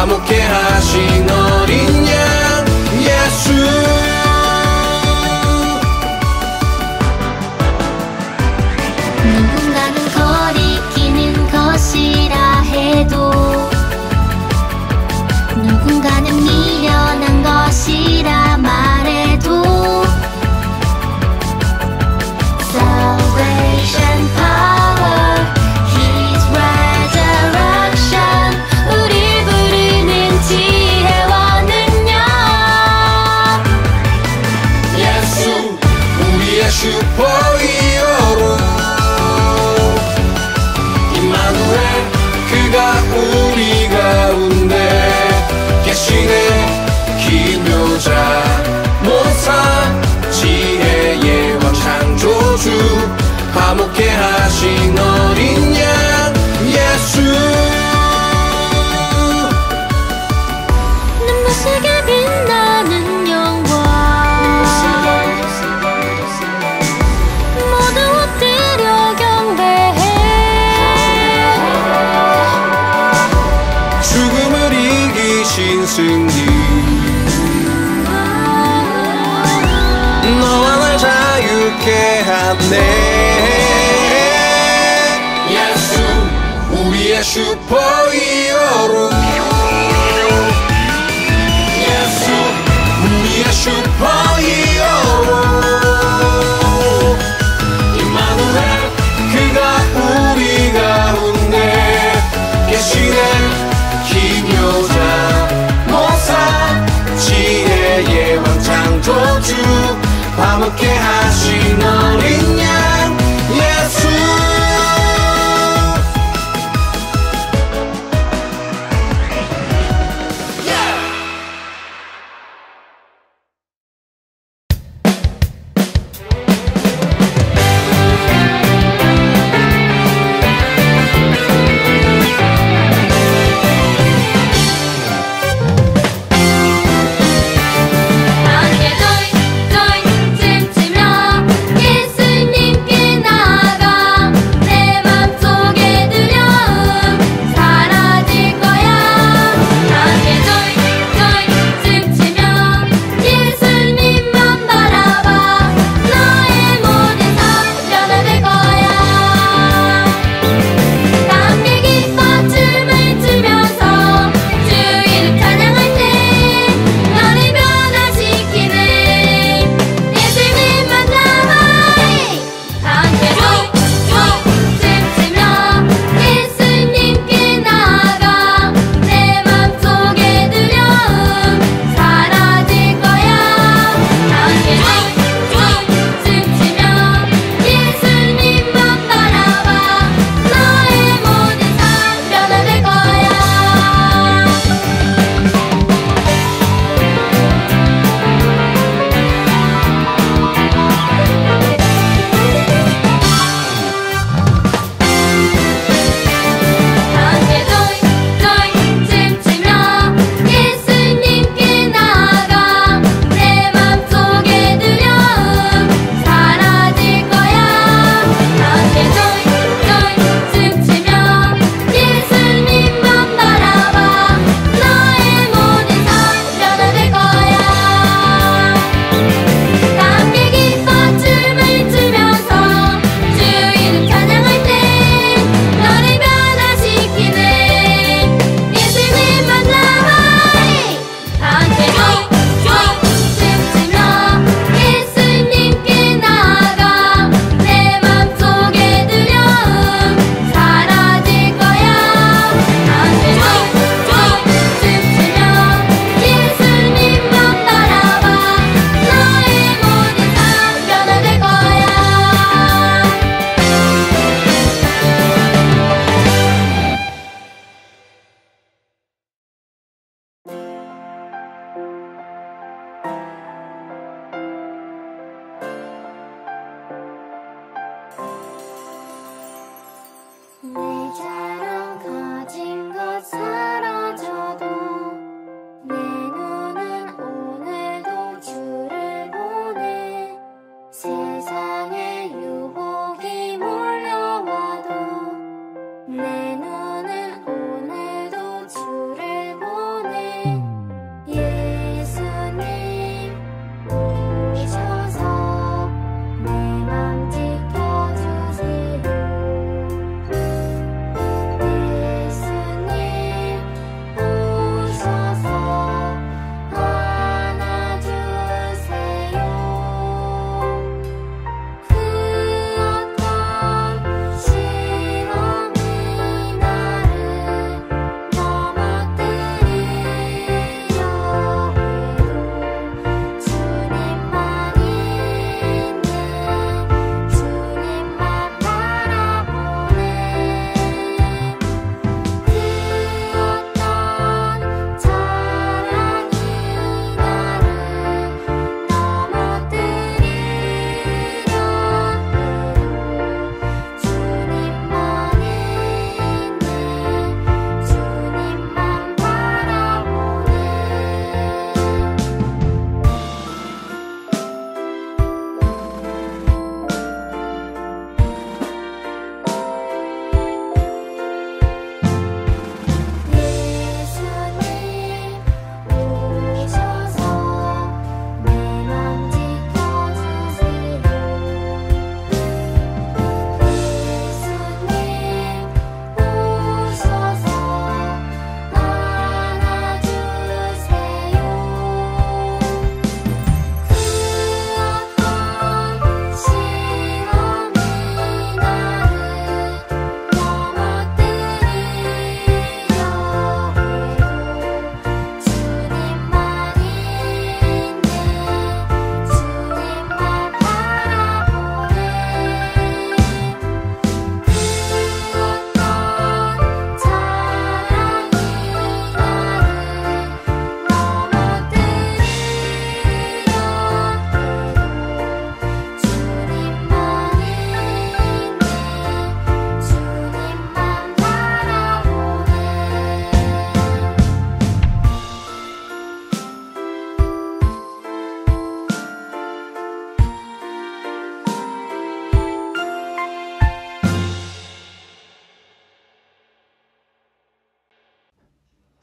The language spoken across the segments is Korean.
화목해 하신 어린 양 예수. 누군가는 거리끼는 것이라 해도 누군가는 미련한 것이라 말해도 Salvation power, His resurrection, 우리 부르는 지혜와 능력. 예수 우리의 슈퍼히어로 임마누엘 그가 우리 가운데 계시네. 기묘자 모사 지혜의 왕 창조주 화목해 하신 어린 양 예수. 눈부시게 빛나는 영광 모두 엎드려 경배해. 죽음을 이기신 승리 너와 날 자유케 하네. 예수 우리의 슈퍼히어로 예수 우리의 슈퍼히어로 임마누엘 그가 우리 가운데 계시네. 기묘자 모사 지혜의 왕 창조주 화목해 하신 어린 양 예수. 함께 쫄쫄 춤추며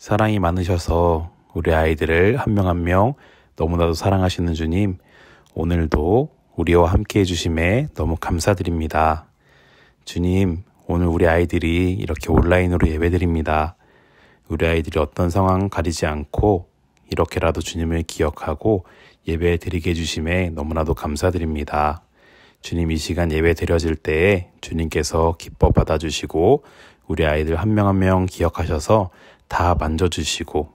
사랑이 많으셔서 우리 아이들을 한 명 한 명 너무나도 사랑하시는 주님, 오늘도 우리와 함께 해주심에 너무 감사드립니다. 주님, 오늘 우리 아이들이 이렇게 온라인으로 예배드립니다. 우리 아이들이 어떤 상황 가리지 않고 이렇게라도 주님을 기억하고 예배 드리게 해주심에 너무나도 감사드립니다. 주님, 이 시간 예배 드려질 때에 주님께서 기뻐 받아주시고 우리 아이들 한 명 한 명 기억하셔서 다 만져주시고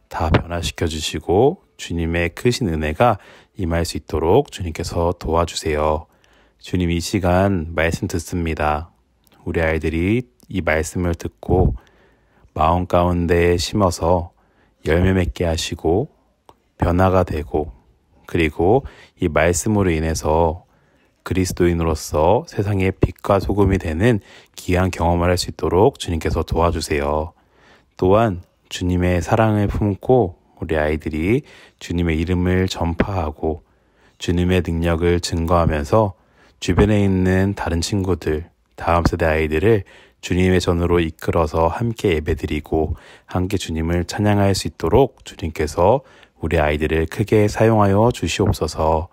다 변화시켜주시고 주님의 크신 은혜가 임할 수 있도록 주님께서 도와주세요. 주님, 이 시간 말씀 듣습니다. 우리 아이들이 이 말씀을 듣고 마음 가운데 심어서 열매 맺게 하시고 변화가 되고, 그리고 이 말씀으로 인해서 그리스도인으로서 세상의 빛과 소금이 되는 귀한 경험을 할 수 있도록 주님께서 도와주세요. 또한 주님의 사랑을 품고 우리 아이들이 주님의 이름을 전파하고 주님의 능력을 증거하면서 주변에 있는 다른 친구들, 다음 세대 아이들을 주님의 전으로 이끌어서 함께 예배드리고 함께 주님을 찬양할 수 있도록 주님께서 우리 아이들을 크게 사용하여 주시옵소서.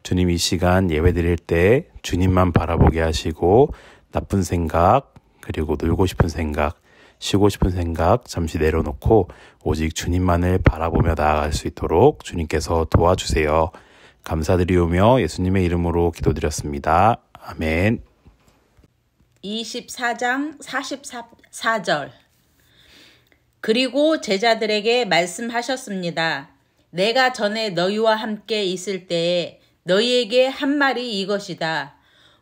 주님, 이 시간 예배드릴 때 주님만 바라보게 하시고 나쁜 생각, 그리고 놀고 싶은 생각, 쉬고 싶은 생각 잠시 내려놓고 오직 주님만을 바라보며 나아갈 수 있도록 주님께서 도와주세요. 감사드리오며 예수님의 이름으로 기도드렸습니다. 아멘. 24장 44절. 그리고 제자들에게 말씀하셨습니다. 내가 전에 너희와 함께 있을 때에 너희에게 한 말이 이것이다.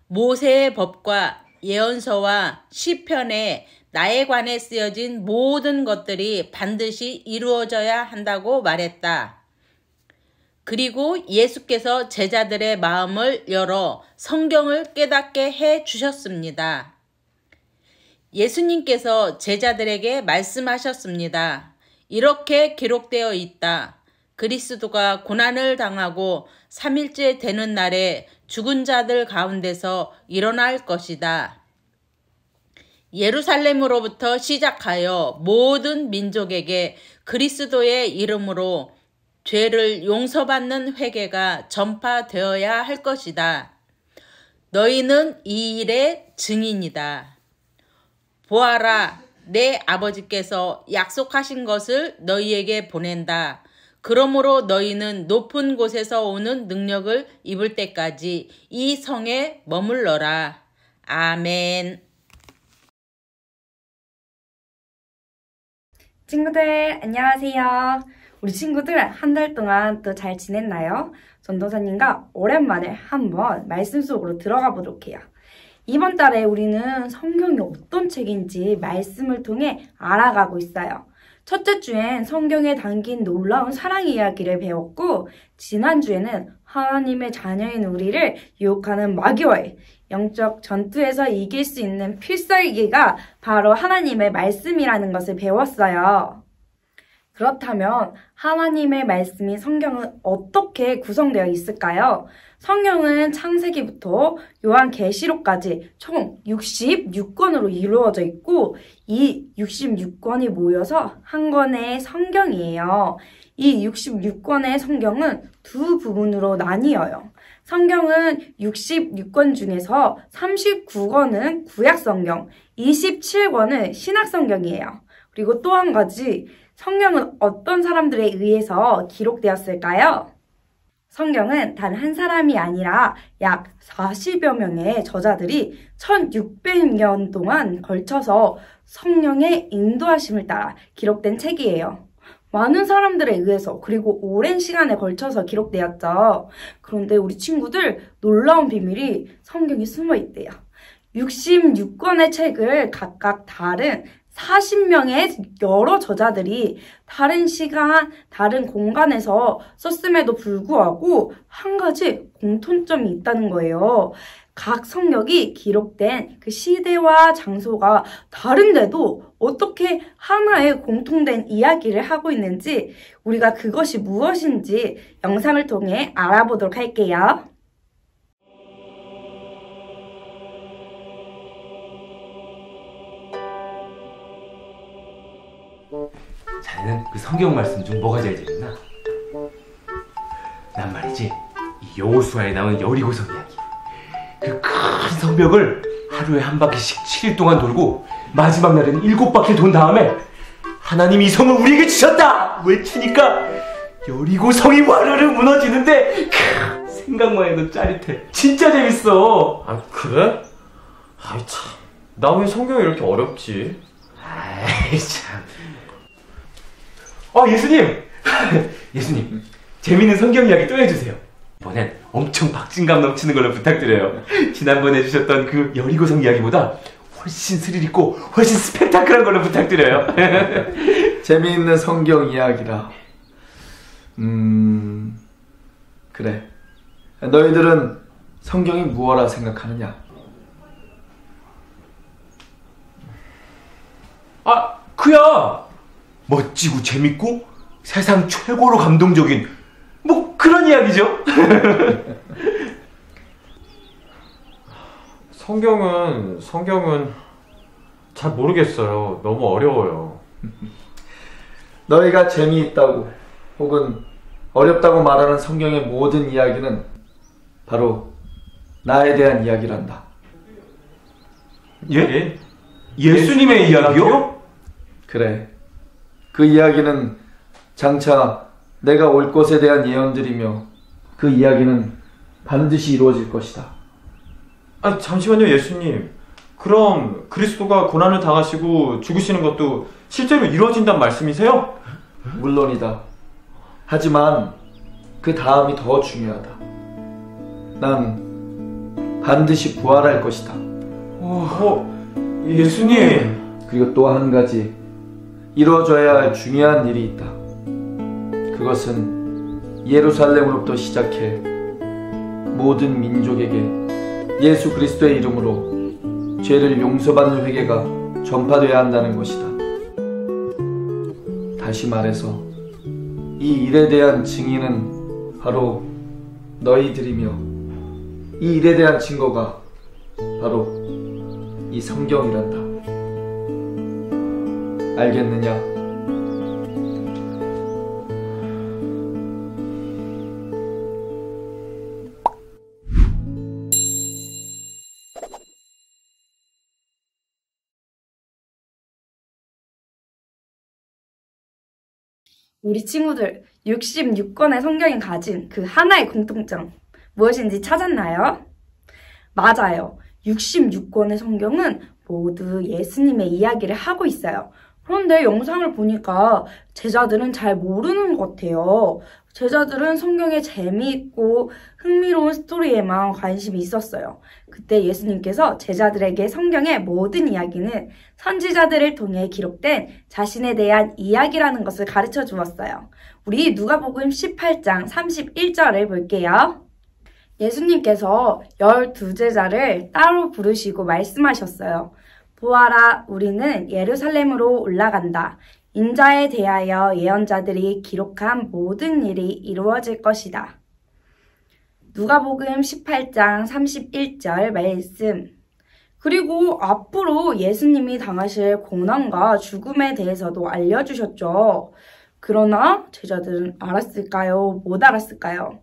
모세의 법과 예언서와 시편에 나에 관해 쓰여진 모든 것들이 반드시 이루어져야 한다고 말했다. 그리고 예수께서 제자들의 마음을 열어 성경을 깨닫게 해 주셨습니다. 예수님께서 제자들에게 말씀하셨습니다. 이렇게 기록되어 있다. 그리스도가 고난을 당하고 3일째 되는 날에 죽은 자들 가운데서 일어날 것이다. 예루살렘으로부터 시작하여 모든 민족에게 그리스도의 이름으로 죄를 용서받는 회개가 전파되어야 할 것이다. 너희는 이 일의 증인이다. 보아라, 내 아버지께서 약속하신 것을 너희에게 보낸다. 그러므로 너희는 높은 곳에서 오는 능력을 입을 때까지 이 성에 머물러라. 아멘. 친구들, 안녕하세요. 우리 친구들 한 달 동안 또 잘 지냈나요? 전도사님과 오랜만에 한번 말씀 속으로 들어가 보도록 해요. 이번 달에 우리는 성경이 어떤 책인지 말씀을 통해 알아가고 있어요. 첫째 주엔 성경에 담긴 놀라운 사랑 이야기를 배웠고, 지난주에는 하나님의 자녀인 우리를 유혹하는 마귀와의 영적 전투에서 이길 수 있는 필살기가 바로 하나님의 말씀이라는 것을 배웠어요. 그렇다면 하나님의 말씀인 성경은 어떻게 구성되어 있을까요? 성경은 창세기부터 요한계시록까지 총 66권으로 이루어져 있고, 이 66권이 모여서 한 권의 성경이에요. 이 66권의 성경은 두 부분으로 나뉘어요. 성경은 66권 중에서 39권은 구약성경, 27권은 신약성경이에요. 그리고 또 한 가지, 성경은 어떤 사람들에 의해서 기록되었을까요? 성경은 단 한 사람이 아니라 약 40여 명의 저자들이 1600년 동안 걸쳐서 성령의 인도하심을 따라 기록된 책이에요. 많은 사람들에 의해서, 그리고 오랜 시간에 걸쳐서 기록되었죠. 그런데 우리 친구들, 놀라운 비밀이 성경에 숨어 있대요. 66권의 책을 각각 다른 40명의 여러 저자들이 다른 시간, 다른 공간에서 썼음에도 불구하고 한 가지 공통점이 있다는 거예요. 각 성경이 기록된 그 시대와 장소가 다른데도 어떻게 하나의 공통된 이야기를 하고 있는지, 우리가 그것이 무엇인지 영상을 통해 알아보도록 할게요. 잘 자네는 그 성경 말씀 중 뭐가 제일 재밌나? 난 말이지, 이 여호수아에 나오는 여리고성 이야기. 그 큰 성벽을 하루에 한 바퀴씩 7일 동안 돌고 마지막 날에는 7바퀴를 돈 다음에 하나님이 이 성을 우리에게 주셨다! 외치니까 여리고성이 와르르 무너지는데 생각만 해도 짜릿해. 진짜 재밌어. 아, 그래? 아이 참, 나 왜 성경이 이렇게 어렵지? 아이 참. 예수님! 예수님, 재밌는 성경 이야기 또 해주세요. 이번엔 엄청 박진감 넘치는 걸로 부탁드려요. 지난번에 해주셨던 그 여리고성 이야기보다 훨씬 스릴 있고 훨씬 스펙타클한 걸로 부탁드려요. 재미있는 성경 이야기라. 그래. 너희들은 성경이 무엇라 생각하느냐? 그야! 멋지고 재밌고 세상 최고로 감동적인 뭐 그런 이야기죠. 성경은 잘 모르겠어요. 너무 어려워요. 너희가 재미있다고 혹은 어렵다고 말하는 성경의 모든 이야기는 바로 나에 대한 이야기란다. 예? 예수님의 이야기요? 그래. 그 이야기는 장차 내가 올 것에 대한 예언들이며 그 이야기는 반드시 이루어질 것이다. 잠시만요, 예수님. 그럼 그리스도가 고난을 당하시고 죽으시는 것도 실제로 이루어진단 말씀이세요? 물론이다. 하지만 그 다음이 더 중요하다. 난 반드시 부활할 것이다. 예수님. 그리고 또 한 가지 이루어져야 할 중요한 일이 있다. 그것은 예루살렘으로부터 시작해 모든 민족에게 예수 그리스도의 이름으로 죄를 용서받는 회개가 전파되어야 한다는 것이다. 다시 말해서 이 일에 대한 증인은 바로 너희들이며 이 일에 대한 증거가 바로 이 성경이란다. 알겠느냐? 우리 친구들 66권의 성경이 가진 그 하나의 공통점 무엇인지 찾았나요? 맞아요. 66권의 성경은 모두 예수님의 이야기를 하고 있어요. 그런데 영상을 보니까 제자들은 잘 모르는 것 같아요. 제자들은 성경에 재미있고 흥미로운 스토리에만 관심이 있었어요. 그때 예수님께서 제자들에게 성경의 모든 이야기는 선지자들을 통해 기록된 자신에 대한 이야기라는 것을 가르쳐 주었어요. 우리 누가복음 18장 31절을 볼게요. 예수님께서 12제자를 따로 부르시고 말씀하셨어요. 보아라, 우리는 예루살렘으로 올라간다. 인자에 대하여 예언자들이 기록한 모든 일이 이루어질 것이다. 누가복음 18장 31절 말씀. 그리고 앞으로 예수님이 당하실 고난과 죽음에 대해서도 알려주셨죠. 그러나 제자들은 알았을까요? 못 알았을까요?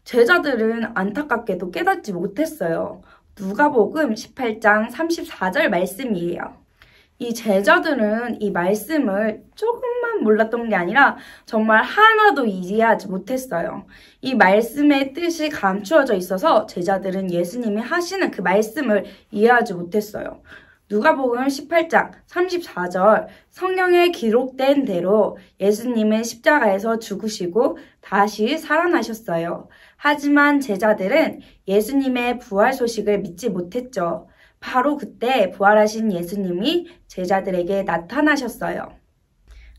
제자들은 안타깝게도 깨닫지 못했어요. 누가복음 18장 34절 말씀이에요. 이 제자들은 이 말씀을 조금만 몰랐던 게 아니라 정말 하나도 이해하지 못했어요. 이 말씀의 뜻이 감추어져 있어서 제자들은 예수님이 하시는 그 말씀을 이해하지 못했어요. 누가복음 18장 34절 성경에 기록된 대로 예수님은 십자가에서 죽으시고 다시 살아나셨어요. 하지만 제자들은 예수님의 부활 소식을 믿지 못했죠. 바로 그때 부활하신 예수님이 제자들에게 나타나셨어요.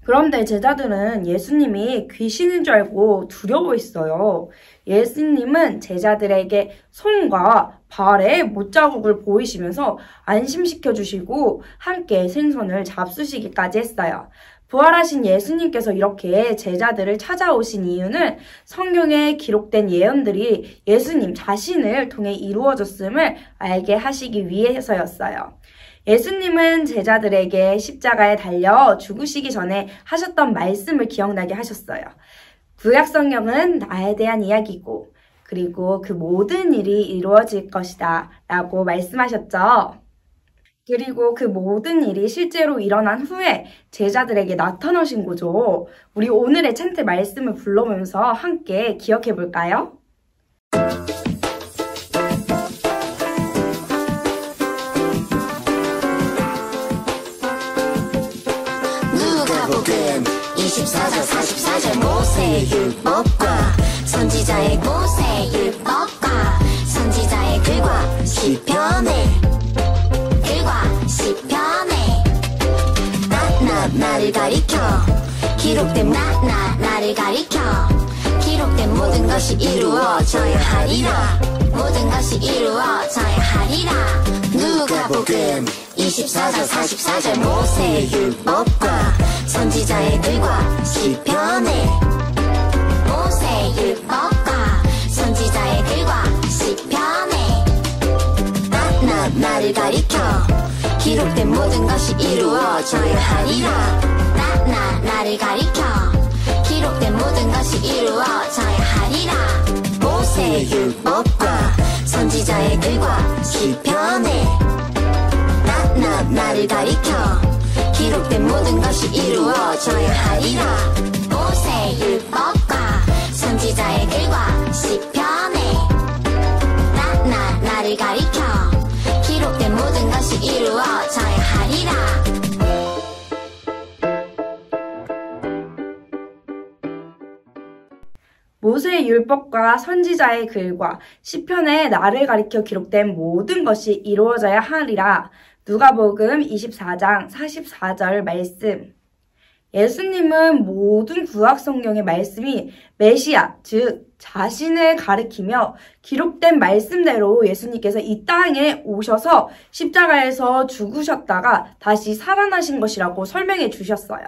그런데 제자들은 예수님이 귀신인 줄 알고 두려워했어요. 예수님은 제자들에게 손과 발에 못자국을 보이시면서 안심시켜 주시고 함께 생선을 잡수시기까지 했어요. 부활하신 예수님께서 이렇게 제자들을 찾아오신 이유는 성경에 기록된 예언들이 예수님 자신을 통해 이루어졌음을 알게 하시기 위해서였어요. 예수님은 제자들에게 십자가에 달려 죽으시기 전에 하셨던 말씀을 기억나게 하셨어요. 구약 성경은 나에 대한 이야기고 그리고 그 모든 일이 이루어질 것이다 라고 말씀하셨죠. 그리고 그 모든 일이 실제로 일어난 후에 제자들에게 나타나신 거죠. 우리 오늘의 챈트 말씀을 불러보면서 함께 기억해 볼까요? 누가복음 24장 44절 모세의 율법과 선지자의 글과 시편의 나를 가리켜 기록된 나를 가리켜 기록된 모든 것이 이루어져야 하리라 누가복음 24장 44절 모세의 율법과 선지자의 글과 시편의 나를 가리켜 기록된 모든 것이 이루어져야 하리라 나를 가리켜 기록된 모든 것이 이루어져야 하리라 모세의 율법과 선지자의 글과 시편의 나를 가리켜 기록된 모든 것이 이루어져야 하리라 모세의 율법과 선지자의 글과 시편의 나를 가리켜 기록된 모든 것이 이루어져야 하리라 모세의 율법과 선지자의 글과 시편에 나를 가리켜 기록된 모든 것이 이루어져야 하리라. 누가복음 24장 44절 말씀. 예수님은 모든 구약 성경의 말씀이 메시아, 즉 자신을 가리키며 기록된 말씀대로 예수님께서 이 땅에 오셔서 십자가에서 죽으셨다가 다시 살아나신 것이라고 설명해 주셨어요.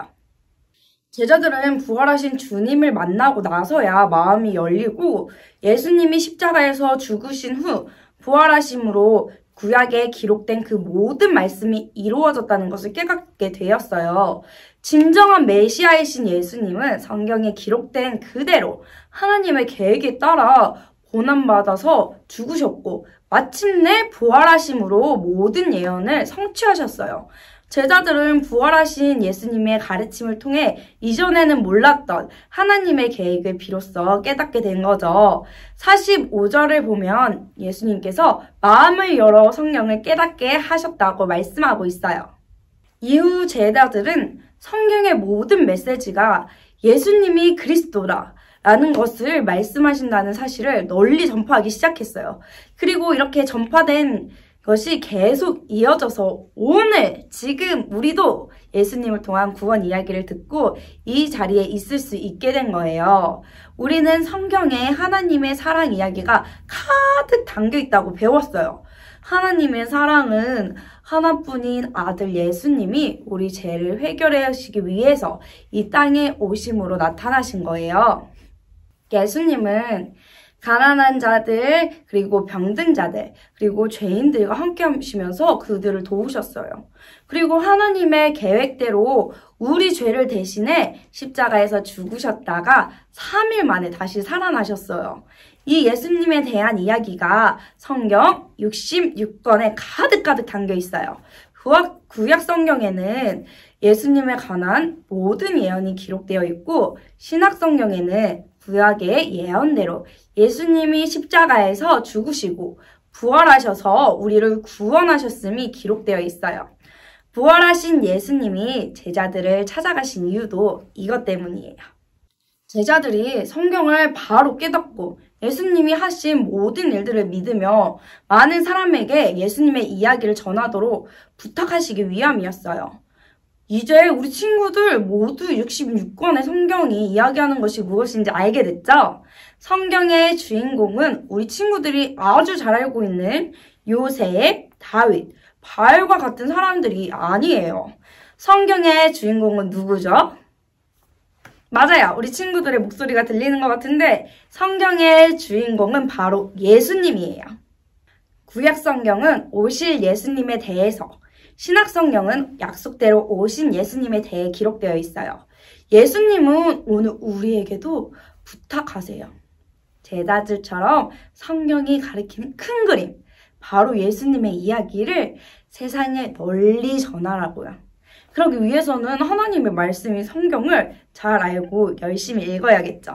제자들은 부활하신 주님을 만나고 나서야 마음이 열리고 예수님이 십자가에서 죽으신 후 부활하심으로 구약에 기록된 그 모든 말씀이 이루어졌다는 것을 깨닫게 되었어요. 진정한 메시아이신 예수님은 성경에 기록된 그대로 하나님의 계획에 따라 고난받아서 죽으셨고 마침내 부활하심으로 모든 예언을 성취하셨어요. 제자들은 부활하신 예수님의 가르침을 통해 이전에는 몰랐던 하나님의 계획을 비로소 깨닫게 된 거죠. 45절을 보면 예수님께서 마음을 열어 성경을 깨닫게 하셨다고 말씀하고 있어요. 이후 제자들은 성경의 모든 메시지가 예수님이 그리스도라 라는 것을 말씀하신다는 사실을 널리 전파하기 시작했어요. 그리고 이렇게 전파된 것이 계속 이어져서 오늘 지금 우리도 예수님을 통한 구원 이야기를 듣고 이 자리에 있을 수 있게 된 거예요. 우리는 성경에 하나님의 사랑 이야기가 가득 담겨 있다고 배웠어요. 하나님의 사랑은 하나뿐인 아들 예수님이 우리 죄를 해결해 하시기 위해서 이 땅에 오심으로 나타나신 거예요. 예수님은 가난한 자들, 그리고 병든 자들, 그리고 죄인들과 함께 하시면서 그들을 도우셨어요. 그리고 하나님의 계획대로 우리 죄를 대신해 십자가에서 죽으셨다가 3일 만에 다시 살아나셨어요. 이 예수님에 대한 이야기가 성경 66권에 가득가득 담겨 있어요. 구약 성경에는 예수님에 관한 모든 예언이 기록되어 있고 신약 성경에는 구약의 예언대로 예수님이 십자가에서 죽으시고 부활하셔서 우리를 구원하셨음이 기록되어 있어요. 부활하신 예수님이 제자들을 찾아가신 이유도 이것 때문이에요. 제자들이 성경을 바로 깨닫고 예수님이 하신 모든 일들을 믿으며 많은 사람에게 예수님의 이야기를 전하도록 부탁하시기 위함이었어요. 이제 우리 친구들 모두 66권의 성경이 이야기하는 것이 무엇인지 알게 됐죠? 성경의 주인공은 우리 친구들이 아주 잘 알고 있는 요셉, 다윗, 바알과 같은 사람들이 아니에요. 성경의 주인공은 누구죠? 맞아요. 우리 친구들의 목소리가 들리는 것 같은데 성경의 주인공은 바로 예수님이에요. 구약 성경은 오실 예수님에 대해서, 신약성경은 약속대로 오신 예수님에 대해 기록되어 있어요. 예수님은 오늘 우리에게도 부탁하세요. 제자들처럼 성경이 가리키는 큰 그림, 바로 예수님의 이야기를 세상에 널리 전하라고요. 그러기 위해서는 하나님의 말씀인 성경을 잘 알고 열심히 읽어야겠죠.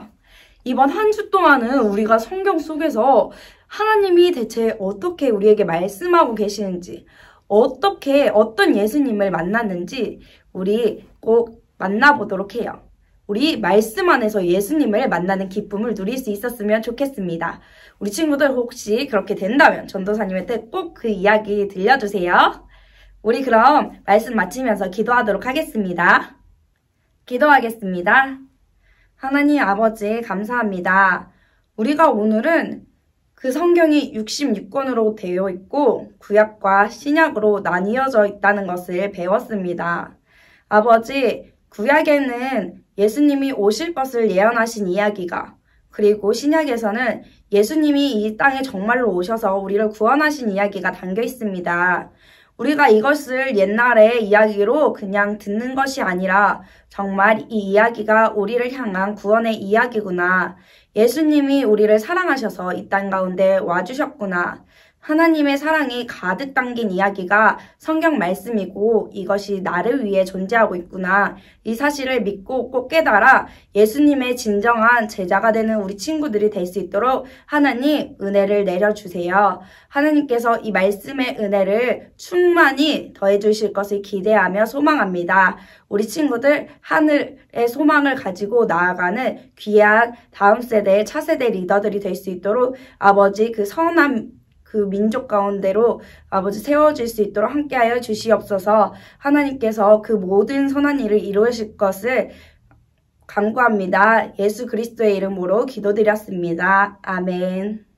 이번 한 주 동안은 우리가 성경 속에서 하나님이 대체 어떻게 우리에게 말씀하고 계시는지, 어떤 예수님을 만났는지 우리 꼭 만나보도록 해요. 우리 말씀 안에서 예수님을 만나는 기쁨을 누릴 수 있었으면 좋겠습니다. 우리 친구들 혹시 그렇게 된다면 전도사님한테 꼭 그 이야기 들려주세요. 우리 그럼 말씀 마치면서 기도하도록 하겠습니다. 기도하겠습니다. 하나님 아버지 감사합니다. 우리가 오늘은 그 성경이 66권으로 되어 있고 구약과 신약으로 나뉘어져 있다는 것을 배웠습니다. 아버지, 구약에는 예수님이 오실 것을 예언하신 이야기가, 그리고 신약에서는 예수님이 이 땅에 정말로 오셔서 우리를 구원하신 이야기가 담겨 있습니다. 우리가 이것을 옛날의 이야기로 그냥 듣는 것이 아니라 정말 이 이야기가 우리를 향한 구원의 이야기구나. 예수님이 우리를 사랑하셔서 이 땅 가운데 와주셨구나. 하나님의 사랑이 가득 담긴 이야기가 성경 말씀이고 이것이 나를 위해 존재하고 있구나. 이 사실을 믿고 꼭 깨달아 예수님의 진정한 제자가 되는 우리 친구들이 될 수 있도록 하나님 은혜를 내려주세요. 하나님께서 이 말씀의 은혜를 충만히 더해 주실 것을 기대하며 소망합니다. 우리 친구들 하늘의 소망을 가지고 나아가는 귀한 다음 세대의 차세대 리더들이 될 수 있도록 아버지 그 선한 그 민족 가운데로 아버지 세워질 수 있도록 함께하여 주시옵소서. 하나님께서 그 모든 선한 일을 이루실 것을 간구합니다. 예수 그리스도의 이름으로 기도드렸습니다. 아멘.